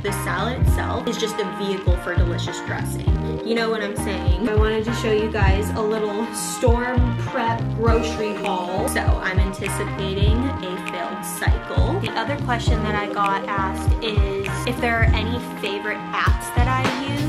the salad itself is just a vehicle for delicious dressing. You know what I'm saying? I wanted to show you guys a little storm prep grocery haul. So I'm anticipating a failed cycle. The other question that I got asked is if there are any favorite apps that I use.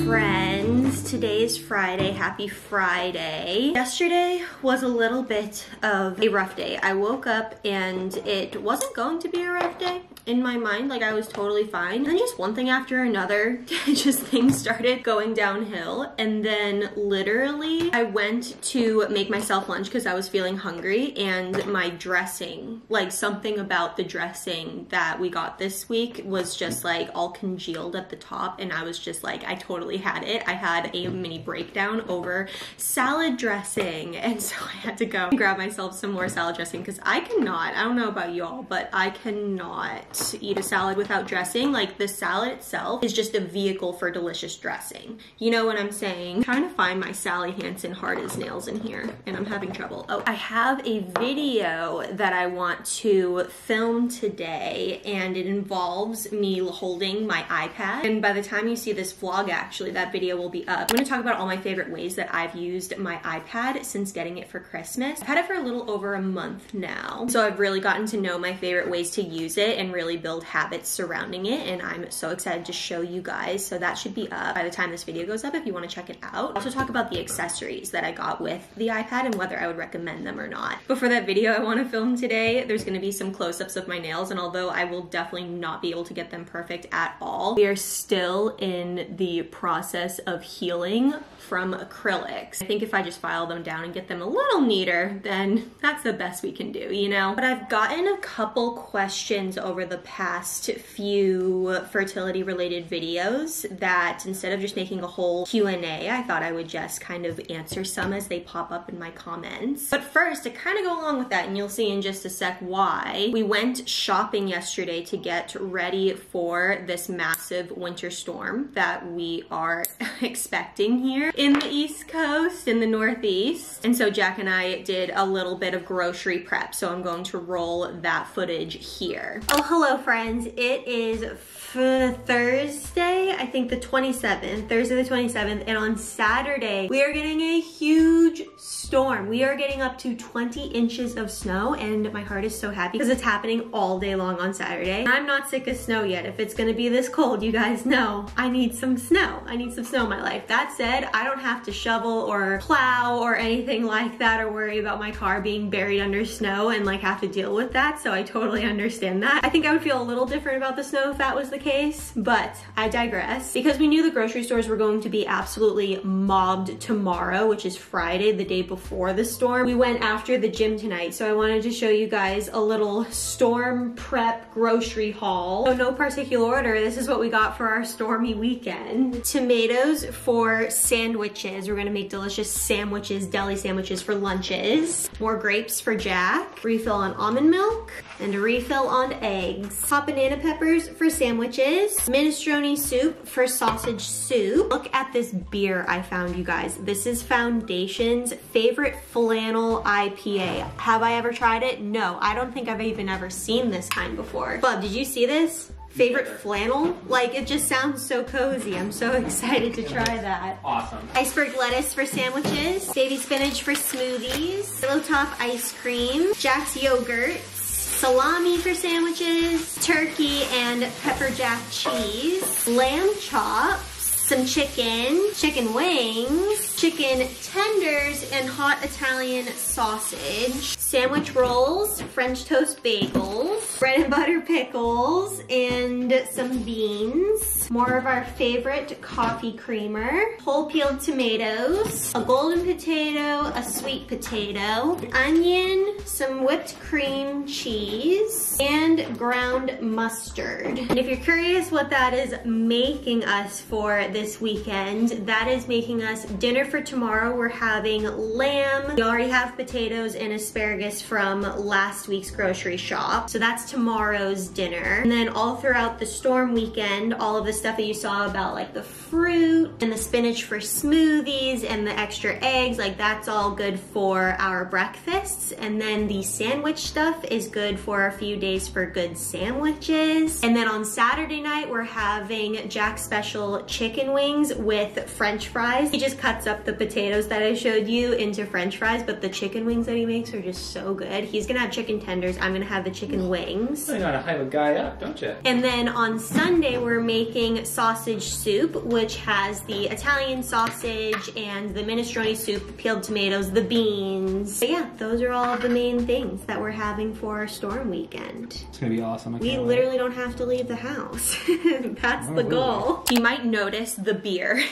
Friends, today is Friday. Happy Friday. Yesterday was a little bit of a rough day. I woke up and it wasn't going to be a rough day in my mind. Like, I was totally fine. And just one thing after another, just things started going downhill. And then literally I went to make myself lunch because I was feeling hungry, and my dressing, like something about the dressing that we got this week was just like all congealed at the top, and I was just like, I totally had it. I had a mini breakdown over salad dressing, and so I had to go and grab myself some more salad dressing because I cannot, I don't know about y'all, but I cannot eat a salad without dressing. Like, the salad itself is just a vehicle for delicious dressing. You know what I'm saying? I'm trying to find my Sally Hansen hard as nails in here, and I'm having trouble. Oh, I have a video that I want to film today, and it involves me holding my iPad. And by the time you see this vlog, actually, that video will be up. I'm gonna talk about all my favorite ways that I've used my iPad since getting it for Christmas. I've had it for a little over a month now, so I've really gotten to know my favorite ways to use it and really build habits surrounding it, and I'm so excited to show you guys. So that should be up by the time this video goes up if you want to check it out. I'll also talk about the accessories that I got with the iPad and whether I would recommend them or not. But for that video I want to film today, there's going to be some close-ups of my nails, and although I will definitely not be able to get them perfect at all, we are still in the process of healing from acrylics. I think if I just file them down and get them a little neater, then that's the best we can do, you know? But I've gotten a couple questions over the past few fertility related videos that instead of just making a whole Q&A, I thought I would just kind of answer some as they pop up in my comments. But first, to kind of go along with that, and you'll see in just a sec why, we went shopping yesterday to get ready for this massive winter storm that we are expecting here in the East Coast, in the Northeast. And so Jack and I did a little bit of grocery prep, so I'm going to roll that footage here. Oh, hello friends. It is Thursday, I think the 27th, Thursday the 27th, and on Saturday we are getting a huge storm. We are getting up to 20 inches of snow, and my heart is so happy because it's happening all day long on Saturday. I'm not sick of snow yet. If it's gonna be this cold, you guys know I need some snow. I need some snow in my life. That said, I don't have to shovel or plow or anything like that, or worry about my car being buried under snow and like have to deal with that, so I totally understand that. I think I would feel a little different about the snow if that was the case, but I digress. Because we knew the grocery stores were going to be absolutely mobbed tomorrow, which is Friday, the day before the storm, we went after the gym tonight. So I wanted to show you guys a little storm prep grocery haul. So no particular order, this is what we got for our stormy weekend. Tomatoes for sandwiches. We're gonna make delicious sandwiches, deli sandwiches for lunches. More grapes for Jack. Refill on almond milk and a refill on eggs. Hot banana peppers for sandwiches. Minestrone soup for sausage soup. Look at this beer I found, you guys. This is Foundation's favorite flannel IPA. Have I ever tried it? No, I don't think I've even ever seen this kind before. Bub, did you see this? Favorite flannel? Like, it just sounds so cozy. I'm so excited to try that. Awesome. Iceberg lettuce for sandwiches. Baby spinach for smoothies. Willow top ice cream. Jack's yogurt. Salami for sandwiches. Turkey and pepper jack cheese. Lamb chops. Some chicken wings, chicken tenders, and hot Italian sausage. Sandwich rolls, French toast bagels, bread and butter pickles, and some beans. More of our favorite coffee creamer, whole peeled tomatoes, a golden potato, a sweet potato, an onion, some whipped cream cheese, and ground mustard. And if you're curious what that is making us for this weekend, that is making us dinner for tomorrow. We're having lamb. We already have potatoes and asparagus from last week's grocery shop. So that's tomorrow's dinner. And then all throughout the storm weekend, all of the stuff that you saw about like the fruit and the spinach for smoothies and the extra eggs, like that's all good for our breakfasts. And then the sandwich stuff is good for a few days for good sandwiches. And then on Saturday night, we're having Jack's Special chicken wings with French fries. He just cuts up the potatoes that I showed you into French fries, but the chicken wings that he makes are just so good. He's gonna have chicken tenders. I'm gonna have the chicken wings. You gotta hype a guy up, don't you? And then on Sunday, we're making sausage soup, which has the Italian sausage and the minestrone soup, the peeled tomatoes, the beans. But yeah, those are all of the main things that we're having for our storm weekend. It's gonna be awesome. We literally don't have to leave the house. That's the goal. You might notice the beer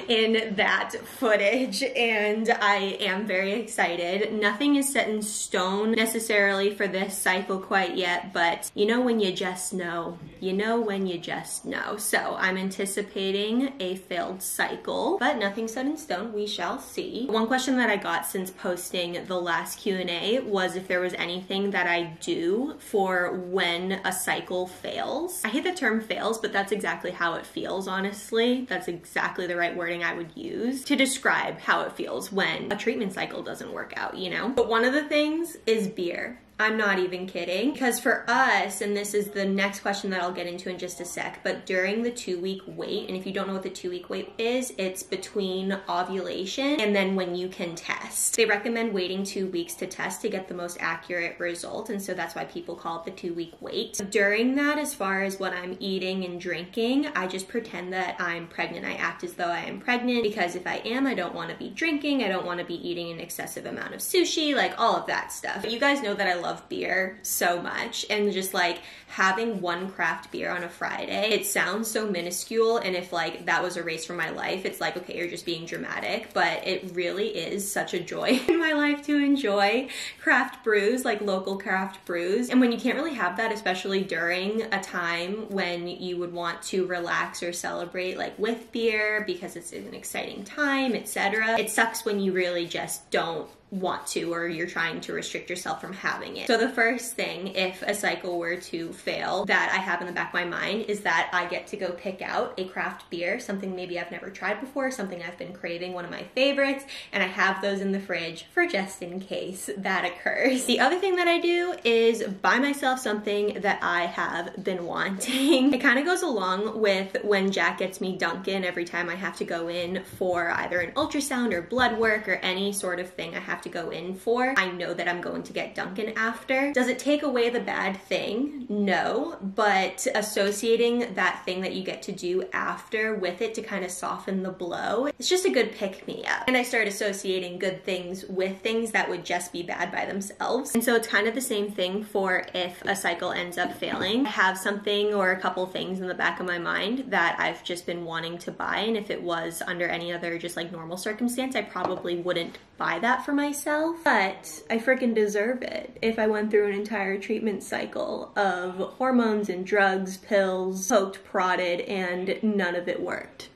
in that footage, and I am very excited. Nothing is set in stone necessarily for this cycle quite yet, but you know when you just know. You know when you just know. So I'm anticipating a failed cycle, but nothing set in stone. We shall see. One question that I got since posting the last Q&A was if there was anything that I do for when a cycle fails. I hate the term fails, but that's exactly how it feels, honestly. That's exactly the right wording I would use to describe how it feels when a treatment cycle doesn't work out, you know? But one of the things is beer. I'm not even kidding, because for us, and this is the next question that I'll get into in just a sec, but during the 2-week wait, and if you don't know what the 2-week wait is, it's between ovulation and then when you can test. They recommend waiting 2 weeks to test to get the most accurate result, and so that's why people call it the 2-week wait. During that, as far as what I'm eating and drinking, I just pretend that I'm pregnant. I act as though I am pregnant, because if I am, I don't want to be drinking, I don't want to be eating an excessive amount of sushi, like all of that stuff. But you guys know that I love beer so much, and just like having one craft beer on a Friday, it sounds so minuscule, and if like that was erased from my life, it's like, okay, you're just being dramatic, but it really is such a joy in my life to enjoy craft brews, like local craft brews. And when you can't really have that, especially during a time when you would want to relax or celebrate like with beer because it's an exciting time, etc., it sucks when you really just don't want to, or you're trying to restrict yourself from having it. So the first thing, if a cycle were to fail, that I have in the back of my mind is that I get to go pick out a craft beer, something maybe I've never tried before, something I've been craving, one of my favorites, and I have those in the fridge for just in case that occurs. The other thing that I do is buy myself something that I have been wanting. It kind of goes along with when Jack gets me Dunkin' every time I have to go in for either an ultrasound or blood work or any sort of thing I have to go in for. I know that I'm going to get Dunkin' after. Does it take away the bad thing? No, but associating that thing that you get to do after with it to kind of soften the blow, it's just a good pick-me-up. And I start associating good things with things that would just be bad by themselves. And so it's kind of the same thing for if a cycle ends up failing. I have something or a couple things in the back of my mind that I've just been wanting to buy, and if it was under any other just like normal circumstance, I probably wouldn't buy that for myself, but I freaking deserve it if I went through an entire treatment cycle of hormones and drugs, pills, poked, prodded, and none of it worked.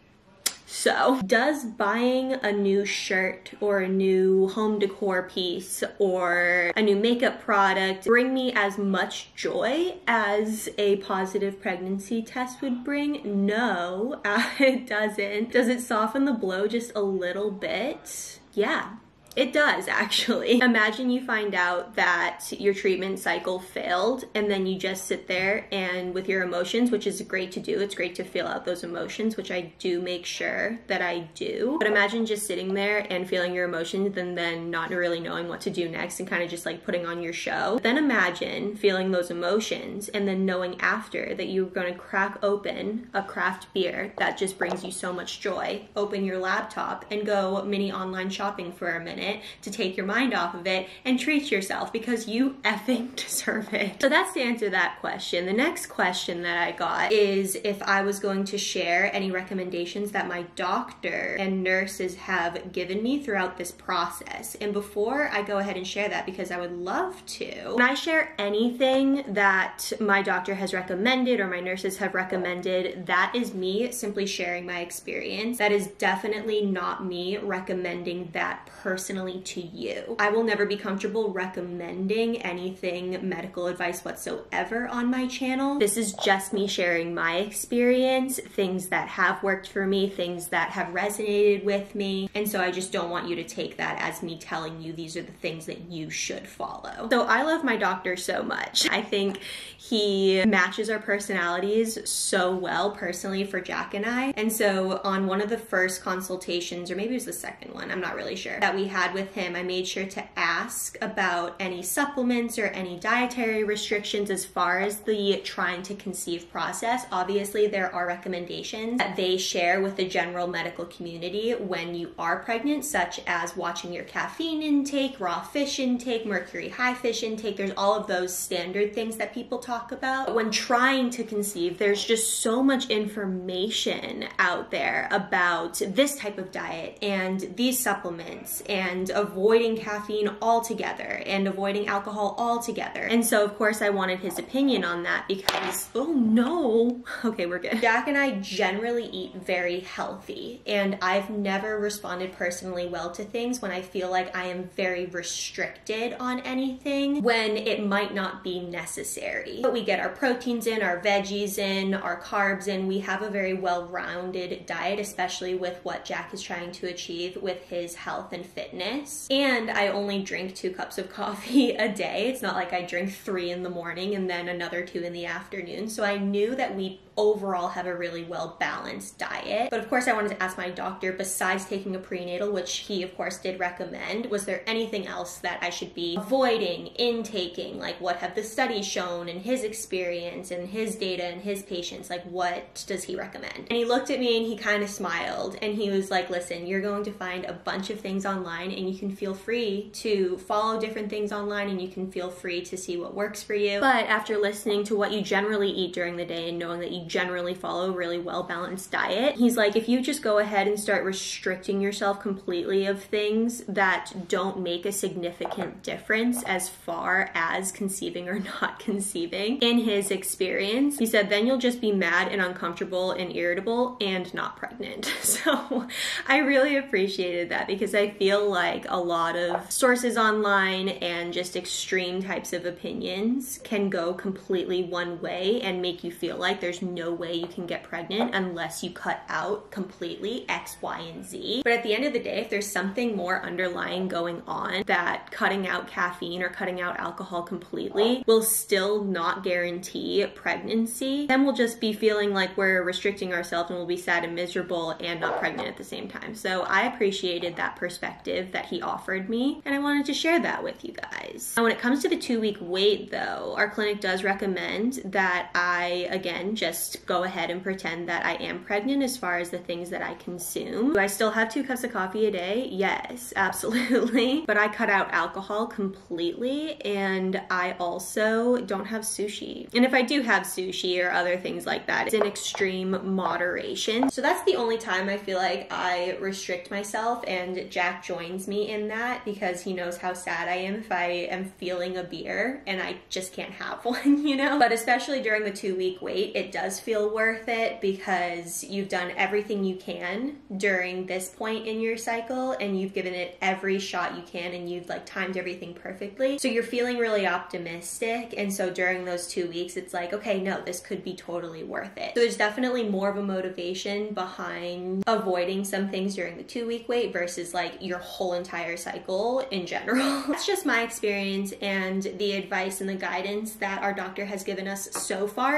So, does buying a new shirt or a new home decor piece or a new makeup product bring me as much joy as a positive pregnancy test would bring? No, it doesn't. Does it soften the blow just a little bit? Yeah. It does, actually. Imagine you find out that your treatment cycle failed, and then you just sit there and with your emotions, which is great to do. It's great to feel out those emotions, which I do make sure that I do. But imagine just sitting there and feeling your emotions and then not really knowing what to do next and kind of just like putting on your show. Then imagine feeling those emotions and then knowing after that you're going to crack open a craft beer that just brings you so much joy, open your laptop and go mini online shopping for a minute minute to take your mind off of it and treat yourself, because you effing deserve it. So that's the answer to that question. The next question that I got is if I was going to share any recommendations that my doctor and nurses have given me throughout this process. And before I go ahead and share that, because I would love to, when I share anything that my doctor has recommended or my nurses have recommended, that is me simply sharing my experience. That is definitely not me recommending that personally to you. I will never be comfortable recommending anything medical advice whatsoever on my channel. This is just me sharing my experience, things that have worked for me, things that have resonated with me. And so I just don't want you to take that as me telling you these are the things that you should follow. So I love my doctor so much. I think he matches our personalities so well personally for Jack and I. And so on one of the first consultations, or maybe it was the second one, I'm not really sure, that we had with him, I made sure to ask about any supplements or any dietary restrictions as far as the trying to conceive process. Obviously, there are recommendations that they share with the general medical community when you are pregnant, such as watching your caffeine intake, raw fish intake, mercury high fish intake. There's all of those standard things that people talk about. But when trying to conceive, there's just so much information out there about this type of diet and these supplements and avoiding caffeine altogether and avoiding alcohol altogether. And so of course I wanted his opinion on that because, oh no, okay, we're good. Jack and I generally eat very healthy, and I've never responded personally well to things when I feel like I am very restricted on anything when it might not be necessary. But we get our proteins in, our veggies in, our carbs in. We have a very well-rounded diet, especially with what Jack is trying to achieve with his health and fitness. And I only drink 2 cups of coffee a day. It's not like I drink 3 in the morning and then another 2 in the afternoon. So I knew that we overall have a really well-balanced diet. But of course I wanted to ask my doctor, besides taking a prenatal, which he of course did recommend, was there anything else that I should be avoiding, intaking? Like, what have the studies shown in his experience and his data and his patients? Like, what does he recommend? And he looked at me and he kind of smiled and he was like, listen, you're going to find a bunch of things online and you can feel free to follow different things online and you can feel free to see what works for you. But after listening to what you generally eat during the day and knowing that you generally follow a really well-balanced diet, he's like, if you just go ahead and start restricting yourself completely of things that don't make a significant difference as far as conceiving or not conceiving, in his experience, he said, then you'll just be mad and uncomfortable and irritable and not pregnant. So I really appreciated that, because I feel like a lot of sources online and just extreme types of opinions can go completely one way and make you feel like there's no way you can get pregnant unless you cut out completely X, Y, and Z. But at the end of the day, if there's something more underlying going on, that cutting out caffeine or cutting out alcohol completely will still not guarantee pregnancy, then we'll just be feeling like we're restricting ourselves and we'll be sad and miserable and not pregnant at the same time. So I appreciated that perspective that he offered me, and I wanted to share that with you guys. Now, when it comes to the 2-week wait though, our clinic does recommend that I, again, just go ahead and pretend that I am pregnant as far as the things that I consume. Do I still have 2 cups of coffee a day? Yes, absolutely. But I cut out alcohol completely, and I also don't have sushi. And if I do have sushi or other things like that, it's in extreme moderation. So that's the only time I feel like I restrict myself, and Jack joins me in that because he knows how sad I am if I am feeling a beer and I just can't have one, you know? But especially during the 2-week wait, it does feel worth it because you've done everything you can during this point in your cycle and you've given it every shot you can and you've like timed everything perfectly. So you're feeling really optimistic, and so during those 2 weeks it's like, okay, no, this could be totally worth it. So there's definitely more of a motivation behind avoiding some things during the 2-week wait versus like your whole entire cycle in general. That's just my experience and the advice and the guidance that our doctor has given us so far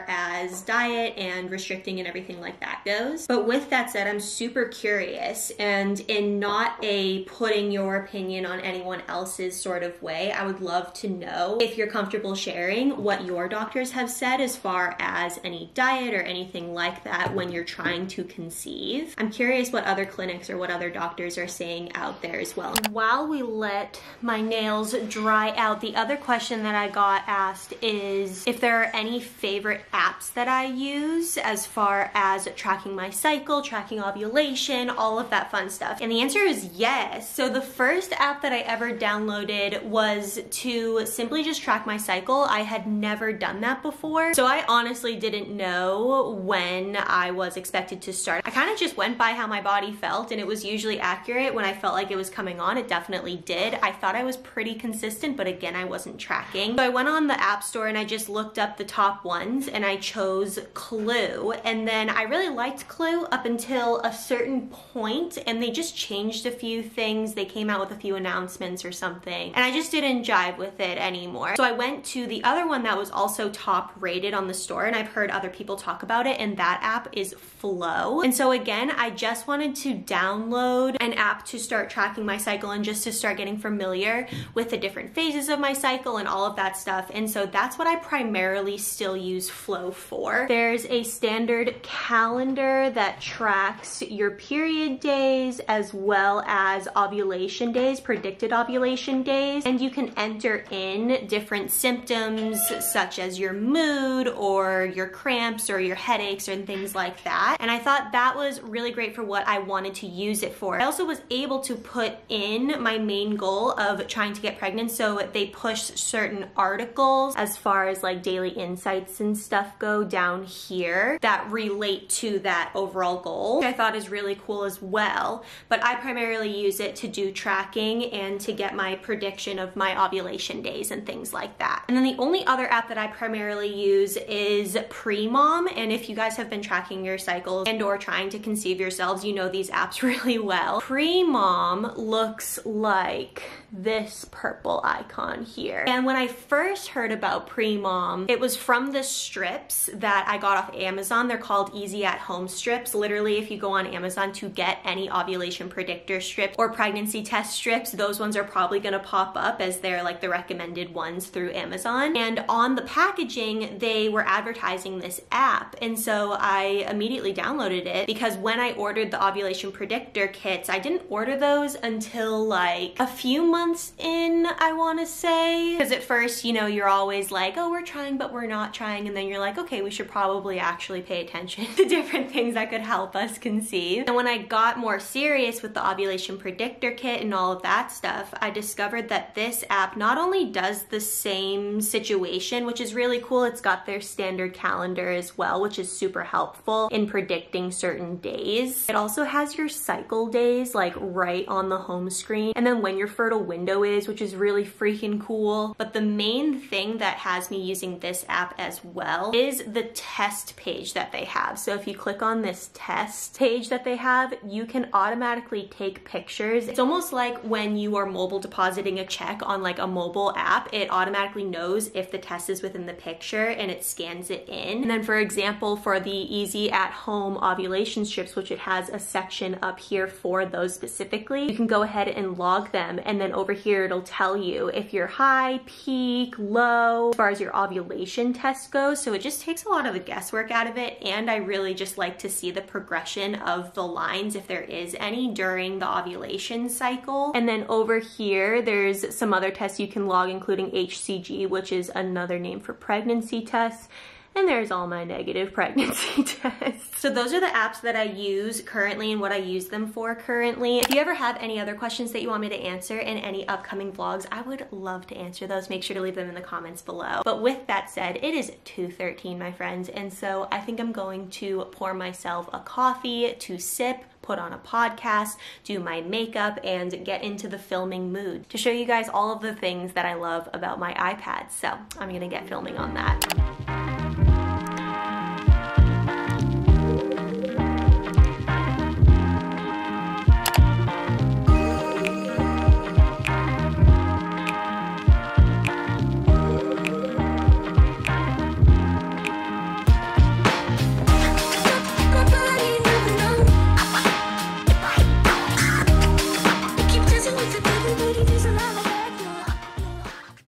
as diet and restricting and everything like that goes. But with that said, I'm super curious, and in not a putting your opinion on anyone else's sort of way, I would love to know if you're comfortable sharing what your doctors have said as far as any diet or anything like that when you're trying to conceive. I'm curious what other clinics or what other doctors are saying out there as well. While we let my nails dry out, the other question that I got asked is if there are any favorite apps that I use as far as tracking my cycle, tracking ovulation, all of that fun stuff. And the answer is yes. So the first app that I ever downloaded was to simply just track my cycle. I had never done that before, so I honestly didn't know when I was expected to start. I kind of just went by how my body felt, and it was usually accurate. When I felt like it was coming on, it definitely did. I thought I was pretty consistent, but again, I wasn't tracking. So I went on the app store and I just looked up the top ones and I chose Clue. And then I really liked Clue up until a certain point, and they just changed a few things. They came out with a few announcements or something, and I just didn't jive with it anymore. So I went to the other one that was also top rated on the store, and I've heard other people talk about it, and that app is Flow. And so again, I just wanted to download an app to start tracking my cycle and just to start getting familiar with the different phases of my cycle and all of that stuff. And so that's what I primarily still use Flow for. There's a standard calendar that tracks your period days as well as ovulation days, predicted ovulation days, and you can enter in different symptoms such as your mood or your cramps or your headaches and things like that. And I thought that was really great for what I wanted to use it for. I also was able to put in my main goal of trying to get pregnant, so they push certain articles as far as like daily insights and stuff go down here that relate to that overall goal, which I thought is really cool as well. But I primarily use it to do tracking and to get my prediction of my ovulation days and things like that. And then the only other app that I primarily use is Pre-Mom, and if you guys have been tracking your cycles and or trying to conceive yourselves, you know these apps really well. Pre-Mom looks like this purple icon here. And when I first heard about Pre-Mom, it was from the strips that I got off Amazon. They're called Easy at Home strips. Literally, if you go on Amazon to get any ovulation predictor strips or pregnancy test strips, those ones are probably gonna pop up as they're like the recommended ones through Amazon. And on the packaging, they were advertising this app. And so I immediately downloaded it because when I ordered the ovulation predictor kits, I didn't order those until like a few months in, I want to say. Because at first, you know, you're always like, oh, we're trying, but we're not trying. And then you're like, okay, we should probably actually pay attention to different things that could help us conceive. And when I got more serious with the ovulation predictor kit and all of that stuff, I discovered that this app not only does the same situation, which is really cool, it's got their standard calendar as well, which is super helpful in predicting certain days. It also has your cycle days like right on the home screen, and then when your fertile window is, which is really freaking cool. But the main thing that has me using this app as well is the test page that they have. So if you click on this test page that they have, you can automatically take pictures. It's almost like when you are mobile depositing a check on like a mobile app, it automatically knows if the test is within the picture and it scans it in. And then for example, for the Easy at Home ovulation strips, which it has a section up here for those specifically, you can go ahead and log them, and then over here it'll tell you if you're high, peak, low, as far as your ovulation test goes. So it just takes a lot of the guesswork out of it, and I really just like to see the progression of the lines, if there is any, during the ovulation cycle. And then over here there's some other tests you can log, including HCG, which is another name for pregnancy tests. And there's all my negative pregnancy tests. So those are the apps that I use currently and what I use them for currently. If you ever have any other questions that you want me to answer in any upcoming vlogs, I would love to answer those. Make sure to leave them in the comments below. But with that said, it is 2:13, my friends, and so I think I'm going to pour myself a coffee to sip, put on a podcast, do my makeup, and get into the filming mood to show you guys all of the things that I love about my iPad. So I'm gonna get filming on that.